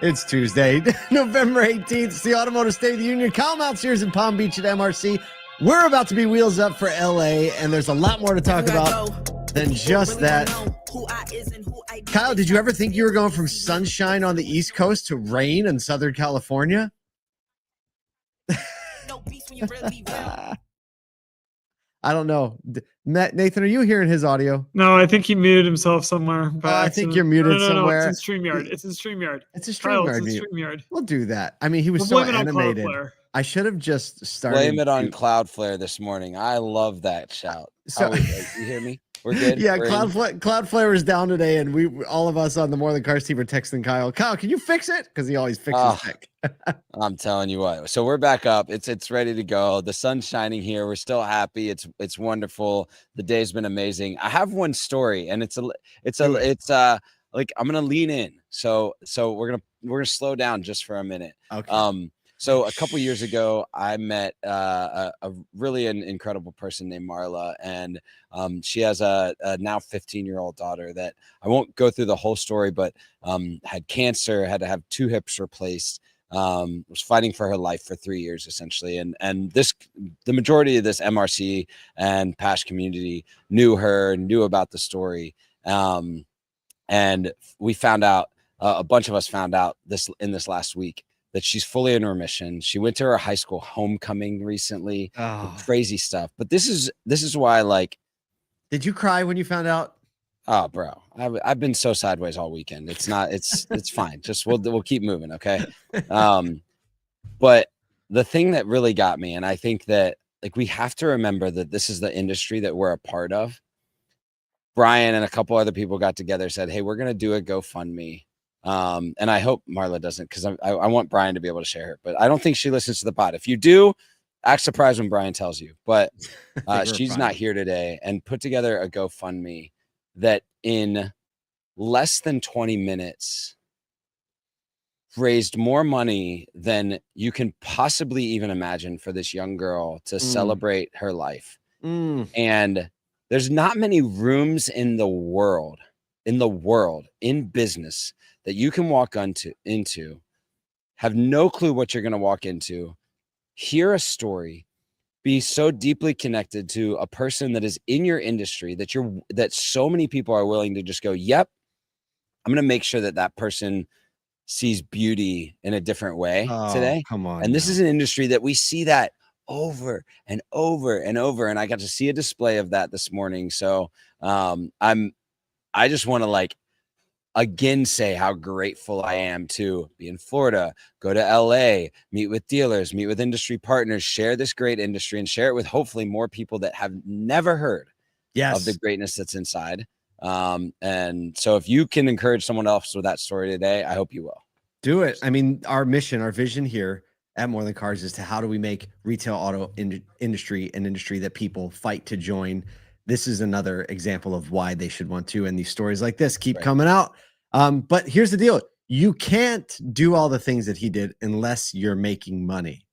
It's Tuesday, November 18th. It's the Automotive State of the Union. Kyle Mountsier is in Palm Beach at MRC. We're about to be wheels up for LA, and there's a lot more to talk about than just that. Kyle, did you ever think you were going from sunshine on the East Coast to rain in Southern California? I don't know. Nathan, are you hearing his audio? No, I think he muted himself somewhere. I think you're muted somewhere. No, it's in StreamYard. It's in StreamYard. It's a Kyle, StreamYard. it's in StreamYard. We'll do that. I mean, he was We'll so animated. I should have just started. Blame it on Cloudflare this morning. I love that shout. So, you hear me? We're good. Yeah, Cloudflare is down today, and all of us on the More Than Cars team are texting Kyle. Kyle, can you fix it? Because he always fixes it. I'm telling you what. So we're back up. It's ready to go. The sun's shining here. We're still happy. It's wonderful. The day's been amazing. I have one story, and it's like I'm gonna lean in. So we're gonna slow down just for a minute. Okay. So a couple years ago, I met a really an incredible person named Marla, and she has a now 15-year-old daughter that I won't go through the whole story, but had cancer, had to have 2 hips replaced, was fighting for her life for 3 years essentially, and the majority of this MRC and PASH community knew about the story, and we found out, a bunch of us found out this last week, that she's fully in remission. She went to her high school homecoming recently. Crazy stuff. But this is why, like, did you cry when you found out? Oh, bro, I've been so sideways all weekend. It's fine. Just we'll keep moving, okay? But the thing that really got me, and I think that, like, we have to remember that this is the industry that we're a part of. Brian and a couple other people got together, said, "Hey, we're gonna do a GoFundMe." And I hope Marla doesn't, because I want Brian to be able to share her, but I don't think she listens to the pod. If you do, act surprised when Brian tells you, but she's not here today, and put together a GoFundMe that in less than 20 minutes raised more money than you can possibly even imagine for this young girl to celebrate her life. And there's not many rooms in the world, in business, that you can walk into, have no clue what you're going to walk into, hear a story, be so deeply connected to a person that is in your industry that so many people are willing to just go, yep, I'm going to make sure that person sees beauty in a different way today. Come on. And this is an industry that we see that over and over and over. And I got to see a display of that this morning. So I just want to, again, say how grateful I am to be in Florida, go to LA, meet with dealers, meet with industry partners, share this great industry, and share it with hopefully more people that have never heard of the greatness that's inside. And so if you can encourage someone else with that story today, I hope you will. Do it. I mean, our mission, our vision here at More Than Cars is to how do we make retail auto industry an industry that people fight to join. This is another example of why they should want to, and these stories like this keep coming out. But here's the deal. You can't do all the things that he did unless you're making money.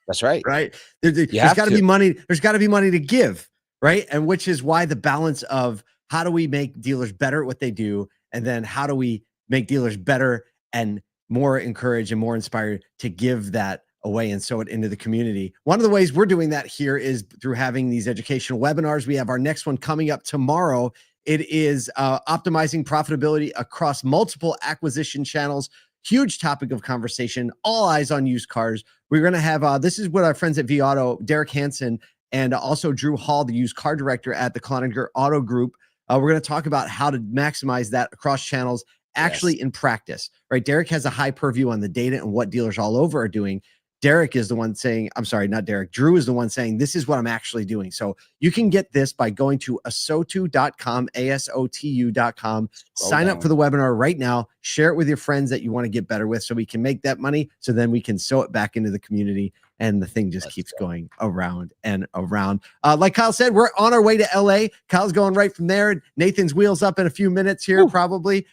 That's right. Right. There's got to be money. There's got to be money to give. Right. And which is why the balance of how do we make dealers better at what they do? And then how do we make dealers better and more encouraged and more inspired to give that away and sow it into the community. One of the ways we're doing that here is through having these educational webinars. We have our next one coming up tomorrow. It is optimizing profitability across multiple acquisition channels. Huge topic of conversation, all eyes on used cars. We're going to have, this is what our friends at vAuto, Derek Hansen, and also Drew Hall, the used car director at the Cloninger Auto Group. We're going to talk about how to maximize that across channels, actually in practice, right? Derek has a high purview on the data and what dealers all over are doing. Derek is the one saying, I'm sorry, not Derek. Drew is the one saying, this is what I'm actually doing. So you can get this by going to ASOTU.com, ASOTU.com. Sign up for the webinar right now. Share it with your friends that you want to get better with so we can make that money. So then we can sow it back into the community. And the thing just keeps going around and around. Like Kyle said, we're on our way to LA. Kyle's going right from there. Nathan's wheels up in a few minutes here, probably.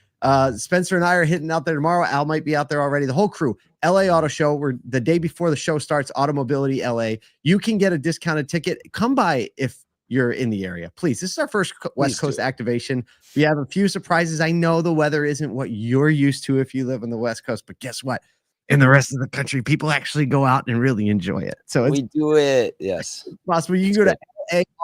Spencer and I are hitting out there tomorrow. Al might be out there already. The whole crew. LA Auto Show. We're the day before the show starts. Automobility LA. You can get a discounted ticket. Come by if you're in the area. Please, this is our first West Coast activation. We have a few surprises. I know the weather isn't what you're used to if you live on the West Coast, but guess what? In the rest of the country, people actually go out and really enjoy it. So we do it. Yes. Possible. You can go to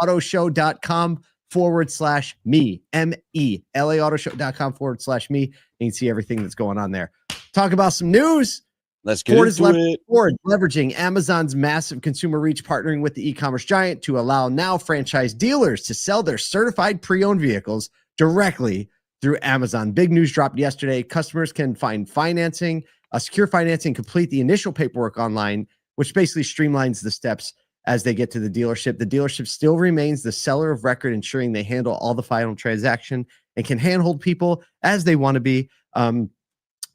laautoshow.com/me, M-E, laautoshow.com/me. You can see everything that's going on there. Talk about some news. Let's get into it. Ford leveraging Amazon's massive consumer reach, partnering with the e-commerce giant to allow now franchise dealers to sell their certified pre-owned vehicles directly through Amazon. Big news dropped yesterday. Customers can find financing, secure financing, complete the initial paperwork online, which basically streamlines the steps as they get to the dealership. The dealership still remains the seller of record, ensuring they handle all the final transaction and can handhold people as they want to be.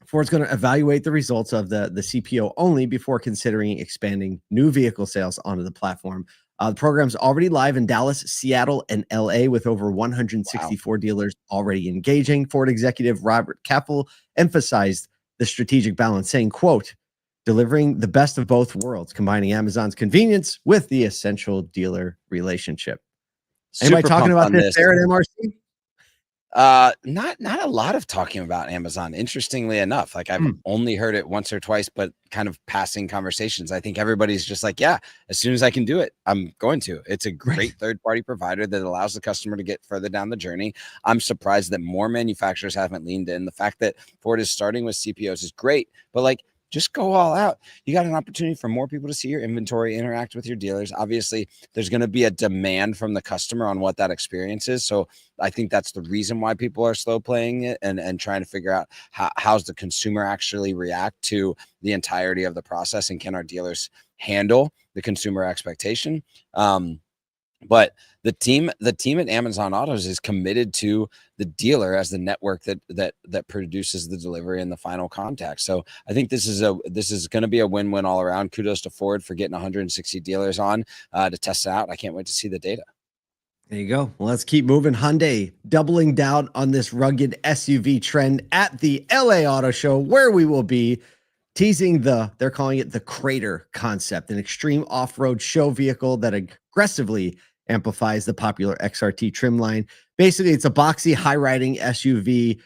Ford's going to evaluate the results of the CPO only before considering expanding new vehicle sales onto the platform. The program's already live in Dallas, Seattle, and LA with over 164 dealers already engaging. Ford executive Robert Kappel emphasized the strategic balance, saying, quote, delivering the best of both worlds, combining Amazon's convenience with the essential dealer relationship. Anybody talking about this there at MRC? Not a lot of talking about Amazon, interestingly enough. Like I've only heard it once or twice, but kind of passing conversations. I think everybody's just like, yeah, as soon as I can do it, I'm going to. It's a great third-party provider that allows the customer to get further down the journey. I'm surprised that more manufacturers haven't leaned in. The fact that Ford is starting with CPOs is great, but like, just go all out. You got an opportunity for more people to see your inventory, interact with your dealers. Obviously, there's going to be a demand from the customer on what that experience is. So I think that's the reason why people are slow playing it and trying to figure out how's the consumer actually react to the entirety of the process, and can our dealers handle the consumer expectation. But the team at Amazon Autos is committed to the dealer as the network that produces the delivery and the final contact. So I think this is going to be a win-win all around. Kudos to Ford for getting 160 dealers on to test it out. I can't wait to see the data. There you go. Well, let's keep moving. Hyundai doubling down on this rugged SUV trend at the LA Auto Show, where we will be teasing they're calling it the Crater concept, an extreme off-road show vehicle that aggressively amplifies the popular XRT trim line. Basically, it's a boxy, high-riding SUV.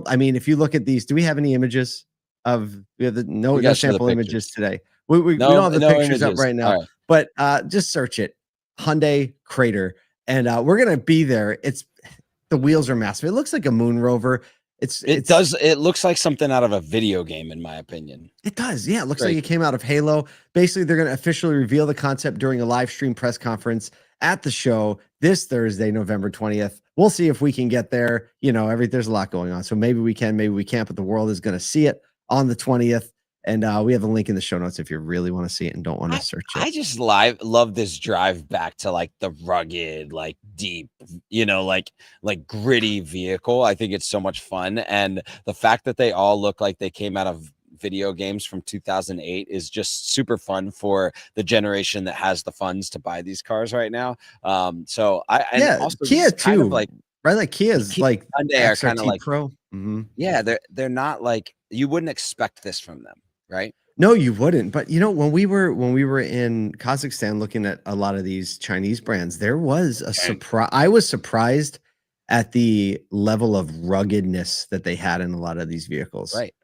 I mean, if you look at these, do we have any images of? We have no sample images today. We don't have the pictures up right now, but just search it, Hyundai Crater, and we're gonna be there. The wheels are massive. It looks like a moon rover. It looks like something out of a video game, in my opinion. It does. Yeah. It looks like it came out of Halo. Basically, they're going to officially reveal the concept during a live stream press conference at the show this Thursday, November 20th. We'll see if we can get there. You know, there's a lot going on. So maybe we can, maybe we can't, but the world is going to see it on the 20th. And we have a link in the show notes if you really want to see it and don't want to search it. I just love this drive back to like the rugged, like deep, like gritty vehicle. I think it's so much fun. And the fact that they all look like they came out of video games from 2008 is just super fun for the generation that has the funds to buy these cars right now. Also Kia too, right? Like Kia's like Hyundai are kind of like Pro. Mm-hmm. Yeah, they're not like, you wouldn't expect this from them. Right? No, you wouldn't. But when we were in Kazakhstan looking at a lot of these Chinese brands, there was a surprise. I was surprised at the level of ruggedness that they had in a lot of these vehicles. Right.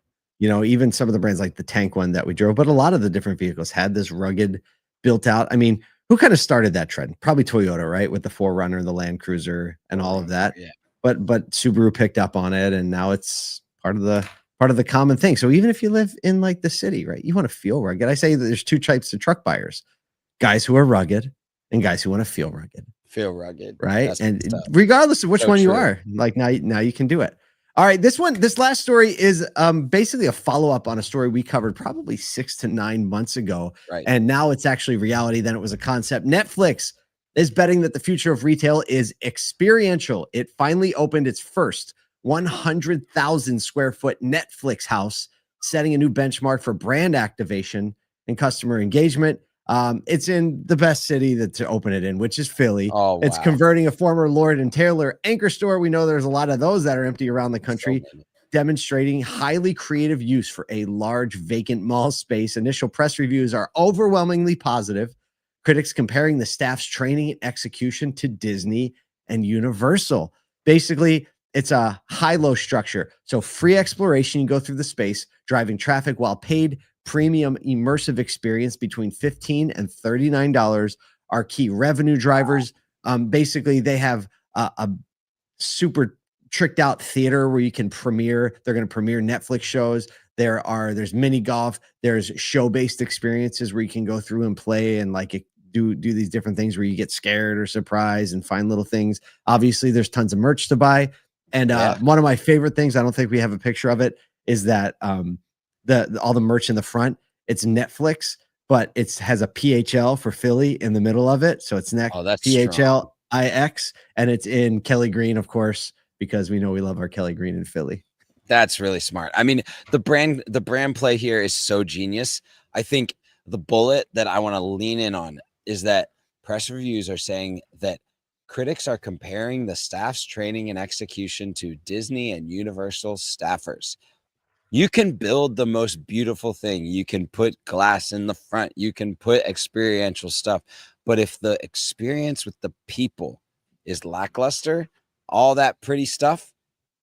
Even some of the brands like the tank one that we drove, but a lot of the different vehicles had this rugged built out. I mean, who kind of started that trend? Probably Toyota, right? With the 4Runner, the Land Cruiser, and all of that. Yeah. But Subaru picked up on it, and now it's part of the common thing. So even if you live in like the city, right, you want to feel rugged. I say that there's two types of truck buyers: guys who are rugged and guys who want to feel rugged. Right. That's and regardless of which one you are, like now you can do it. All right. This last story is basically a follow-up on a story we covered probably 6 to 9 months ago. Right. And now it's actually reality. Then it was a concept. Netflix is betting that the future of retail is experiential. It finally opened its first 100,000 square foot Netflix house, setting a new benchmark for brand activation and customer engagement. It's in the best city to open it in, which is Philly. Oh, wow. It's converting a former Lord & Taylor anchor store. We know there's a lot of those that are empty around the country, demonstrating highly creative use for a large vacant mall space. Initial press reviews are overwhelmingly positive. critics comparing the staff's training and execution to Disney and Universal. Basically, it's a high-low structure. So free exploration, you go through the space, driving traffic, while paid premium immersive experience between $15 and $39 are key revenue drivers. Basically, they have a super tricked out theater where you can premiere. They're going to premiere Netflix shows. There's mini golf. There's show-based experiences where you can go through and play and like do these different things where you get scared or surprised and find little things. Obviously, there's tons of merch to buy. And one of my favorite things, I don't think we have a picture of it, is that all the merch in the front, it's Netflix, but it has a PHL for Philly in the middle of it. So it's PHLIX, and it's in Kelly Green, of course, because we know we love our Kelly Green in Philly. That's really smart. I mean, the brand play here is so genius. I think the bullet that I want to lean in on is that press reviews are saying that critics are comparing the staff's training and execution to Disney and Universal staffers. You can build the most beautiful thing. You can put glass in the front. You can put experiential stuff. But if the experience with the people is lackluster, all that pretty stuff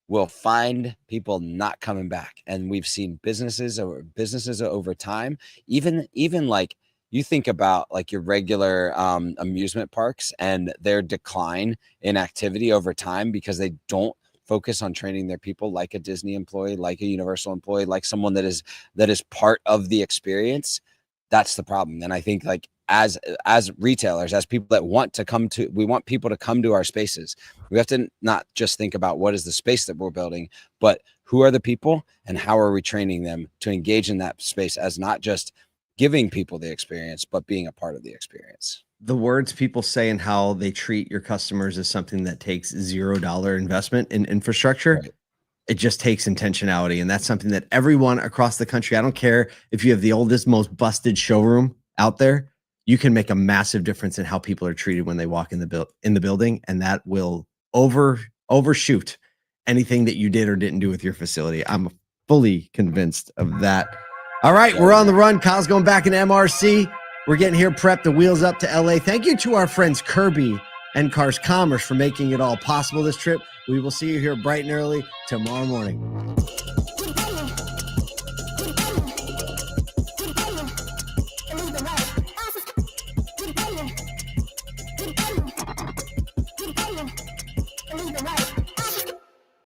will find people not coming back. And we've seen businesses over time, even like, you think about like your regular amusement parks and their decline in activity over time because they don't focus on training their people like a Disney employee, like a Universal employee, like someone that is part of the experience. That's the problem. And I think like as retailers, as people that we want people to come to our spaces. We have to not just think about what is the space that we're building, but who are the people and how are we training them to engage in that space as not just giving people the experience, but being a part of the experience. The words people say and how they treat your customers is something that takes $0 investment in infrastructure. Right. It just takes intentionality. And that's something that everyone across the country, I don't care if you have the oldest, most busted showroom out there, you can make a massive difference in how people are treated when they walk in the building. And that will overshoot anything that you did or didn't do with your facility. I'm fully convinced of that. All right, we're on the run. Kyle's going back in MRC. We're getting here prepped, the wheels up to LA. Thank you to our friends Kirby and Cars Commerce for making it all possible this trip. We will see you here bright and early tomorrow morning.